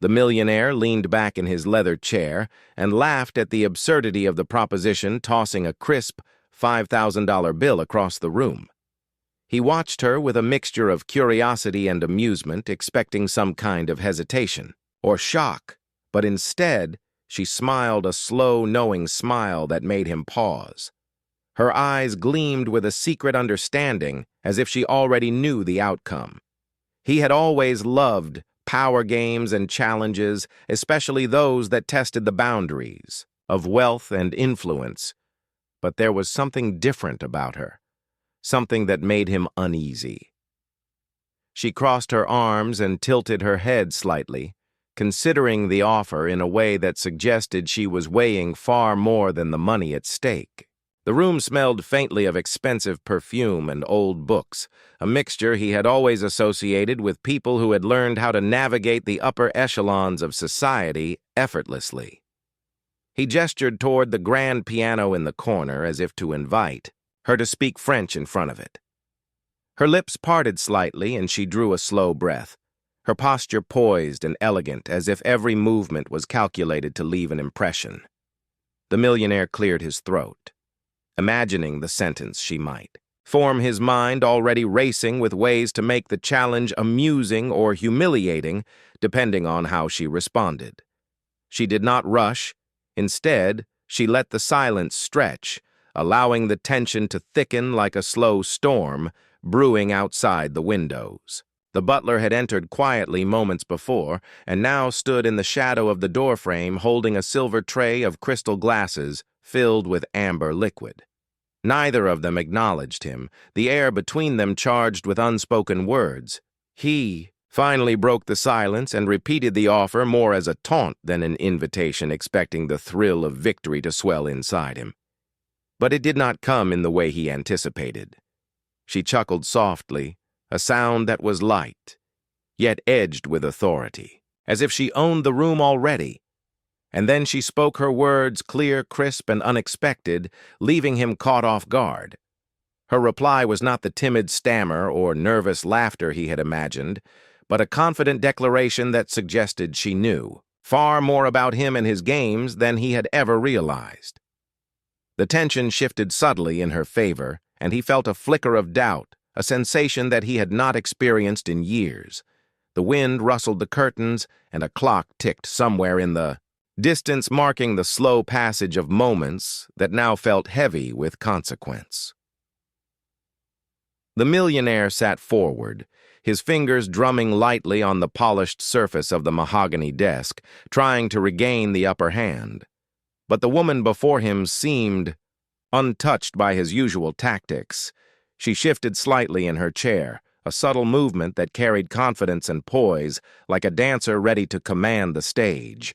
The millionaire leaned back in his leather chair and laughed at the absurdity of the proposition, tossing a crisp $5,000 bill across the room. He watched her with a mixture of curiosity and amusement, expecting some kind of hesitation or shock, but instead, she smiled a slow, knowing smile that made him pause. Her eyes gleamed with a secret understanding, as if she already knew the outcome. He had always loved power games and challenges, especially those that tested the boundaries of wealth and influence. But there was something different about her, something that made him uneasy. She crossed her arms and tilted her head slightly, considering the offer in a way that suggested she was weighing far more than the money at stake. The room smelled faintly of expensive perfume and old books, a mixture he had always associated with people who had learned how to navigate the upper echelons of society effortlessly. He gestured toward the grand piano in the corner as if to invite her to speak French in front of it. Her lips parted slightly and she drew a slow breath, her posture poised and elegant as if every movement was calculated to leave an impression. The millionaire cleared his throat, imagining the sentence she might form, his mind already racing with ways to make the challenge amusing or humiliating, depending on how she responded. She did not rush. Instead, she let the silence stretch, allowing the tension to thicken like a slow storm brewing outside the windows. The butler had entered quietly moments before and now stood in the shadow of the doorframe holding a silver tray of crystal glasses filled with amber liquid. Neither of them acknowledged him, the air between them charged with unspoken words. He finally broke the silence and repeated the offer more as a taunt than an invitation, expecting the thrill of victory to swell inside him. But it did not come in the way he anticipated. She chuckled softly, a sound that was light, yet edged with authority, as if she owned the room already. And then she spoke her words clear, crisp, and unexpected, leaving him caught off guard. Her reply was not the timid stammer or nervous laughter he had imagined, but a confident declaration that suggested she knew far more about him and his games than he had ever realized. The tension shifted subtly in her favor, and he felt a flicker of doubt, a sensation that he had not experienced in years. The wind rustled the curtains, and a clock ticked somewhere in the distance, marking the slow passage of moments that now felt heavy with consequence. The millionaire sat forward, his fingers drumming lightly on the polished surface of the mahogany desk, trying to regain the upper hand. But the woman before him seemed untouched by his usual tactics. She shifted slightly in her chair, a subtle movement that carried confidence and poise, like a dancer ready to command the stage.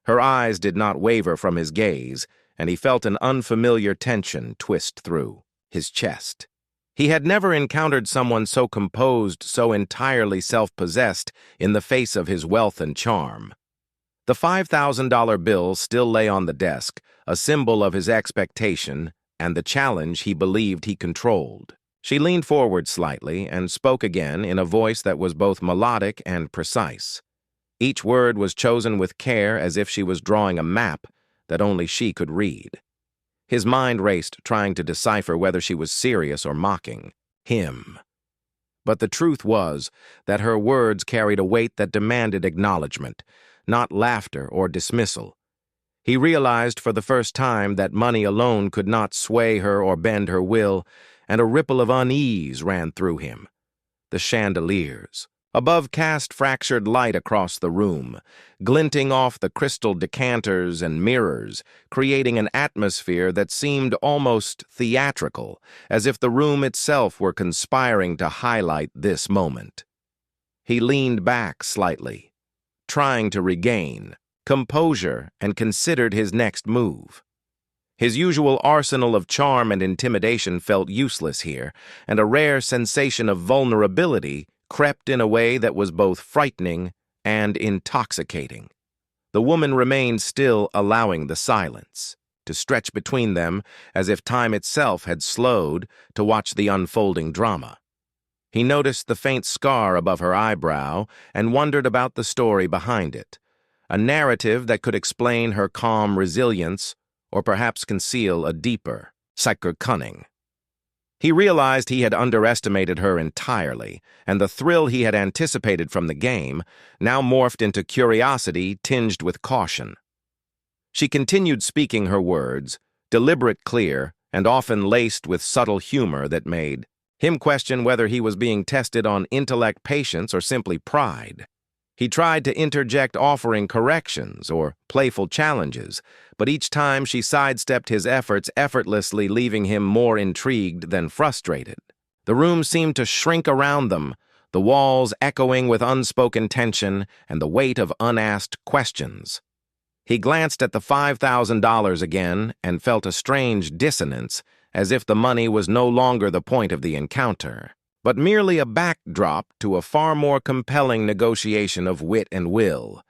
Her eyes did not waver from his gaze, and he felt an unfamiliar tension twist through his chest. He had never encountered someone so composed, so entirely self-possessed in the face of his wealth and charm. The $5,000 bill still lay on the desk, a symbol of his expectation and the challenge he believed he controlled. She leaned forward slightly and spoke again in a voice that was both melodic and precise. Each word was chosen with care, as if she was drawing a map that only she could read. His mind raced, trying to decipher whether she was serious or mocking him. But the truth was that her words carried a weight that demanded acknowledgement, not laughter or dismissal. He realized for the first time that money alone could not sway her or bend her will, and a ripple of unease ran through him. The chandeliers above cast fractured light across the room, glinting off the crystal decanters and mirrors, creating an atmosphere that seemed almost theatrical, as if the room itself were conspiring to highlight this moment. He leaned back slightly, trying to regain composure, and considered his next move. His usual arsenal of charm and intimidation felt useless here, and a rare sensation of vulnerability crept in a way that was both frightening and intoxicating. The woman remained still, allowing the silence to stretch between them as if time itself had slowed to watch the unfolding drama. He noticed the faint scar above her eyebrow and wondered about the story behind it, a narrative that could explain her calm resilience or perhaps conceal a deeper, psychic cunning. He realized he had underestimated her entirely, and the thrill he had anticipated from the game now morphed into curiosity tinged with caution. She continued speaking her words, deliberate, clear, and often laced with subtle humor that made him question whether he was being tested on intellect, patience, or simply pride. He tried to interject, offering corrections or playful challenges, but each time she sidestepped his efforts effortlessly, leaving him more intrigued than frustrated. The room seemed to shrink around them, the walls echoing with unspoken tension and the weight of unasked questions. He glanced at the $5,000 again and felt a strange dissonance, as if the money was no longer the point of the encounter, but merely a backdrop to a far more compelling negotiation of wit and will.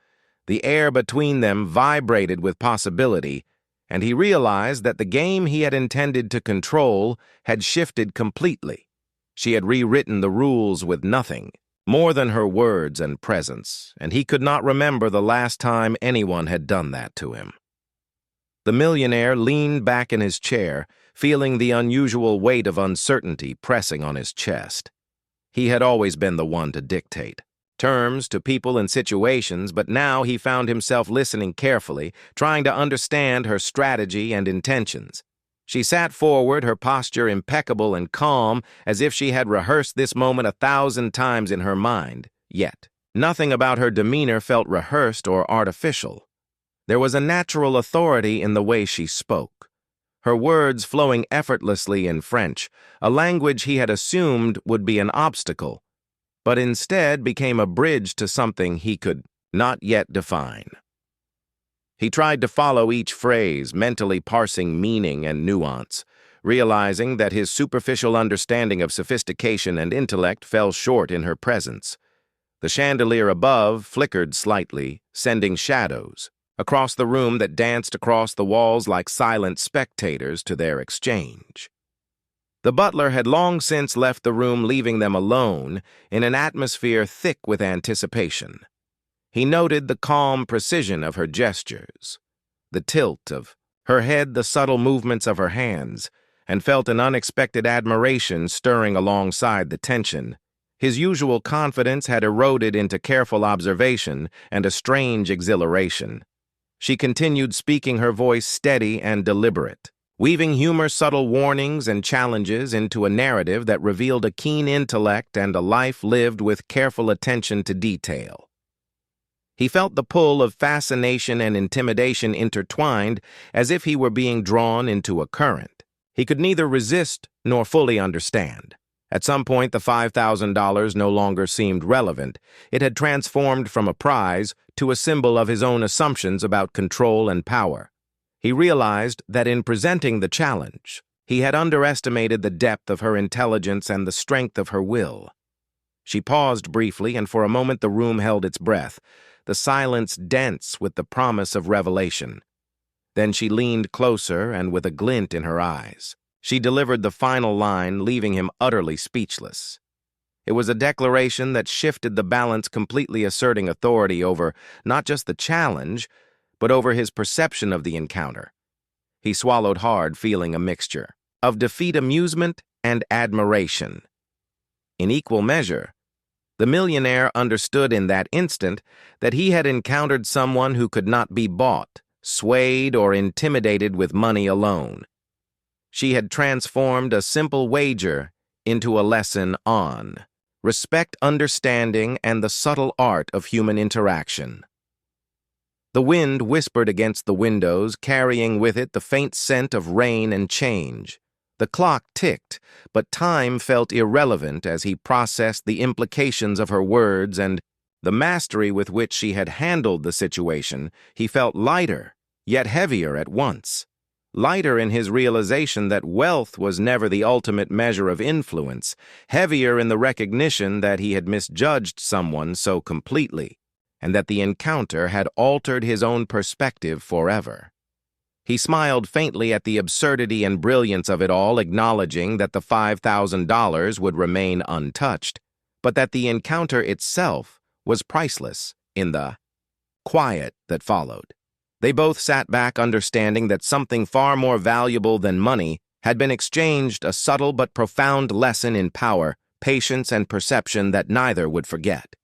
The air between them vibrated with possibility, and he realized that the game he had intended to control had shifted completely. She had rewritten the rules with nothing more than her words and presence, and he could not remember the last time anyone had done that to him. The millionaire leaned back in his chair, feeling the unusual weight of uncertainty pressing on his chest. He had always been the one to dictate terms to people and situations, but now he found himself listening carefully, trying to understand her strategy and intentions. She sat forward, her posture impeccable and calm, as if she had rehearsed this moment 1,000 times in her mind. Yet, nothing about her demeanor felt rehearsed or artificial. There was a natural authority in the way she spoke, her words flowing effortlessly in French, a language he had assumed would be an obstacle, but instead became a bridge to something he could not yet define. He tried to follow each phrase, mentally parsing meaning and nuance, realizing that his superficial understanding of sophistication and intellect fell short in her presence. The chandelier above flickered slightly, sending shadows across the room that danced across the walls like silent spectators to their exchange. The butler had long since left the room, leaving them alone in an atmosphere thick with anticipation. He noted the calm precision of her gestures, the tilt of her head, the subtle movements of her hands, and felt an unexpected admiration stirring alongside the tension. His usual confidence had eroded into careful observation and a strange exhilaration. She continued speaking, her voice steady and deliberate, weaving humor, subtle warnings, and challenges into a narrative that revealed a keen intellect and a life lived with careful attention to detail. He felt the pull of fascination and intimidation intertwined, as if he were being drawn into a current he could neither resist nor fully understand. At some point, the $5,000 no longer seemed relevant. It had transformed from a prize to a symbol of his own assumptions about control and power. He realized that in presenting the challenge, he had underestimated the depth of her intelligence and the strength of her will. She paused briefly, and for a moment the room held its breath, the silence dense with the promise of revelation. Then she leaned closer, and with a glint in her eyes, she delivered the final line, leaving him utterly speechless. It was a declaration that shifted the balance, completely asserting authority over not just the challenge, but over his perception of the encounter. He swallowed hard, feeling a mixture of defeat, amusement, and admiration. In equal measure, the millionaire understood in that instant that he had encountered someone who could not be bought, swayed, or intimidated with money alone. She had transformed a simple wager into a lesson on respect, understanding, and the subtle art of human interaction. The wind whispered against the windows, carrying with it the faint scent of rain and change. The clock ticked, but time felt irrelevant as he processed the implications of her words and the mastery with which she had handled the situation. He felt lighter, yet heavier at once. Lighter in his realization that wealth was never the ultimate measure of influence, heavier in the recognition that he had misjudged someone so completely, and that the encounter had altered his own perspective forever. He smiled faintly at the absurdity and brilliance of it all, acknowledging that the $5,000 would remain untouched, but that the encounter itself was priceless in the quiet that followed. They both sat back understanding that something far more valuable than money had been exchanged, a subtle but profound lesson in power, patience, and perception that neither would forget.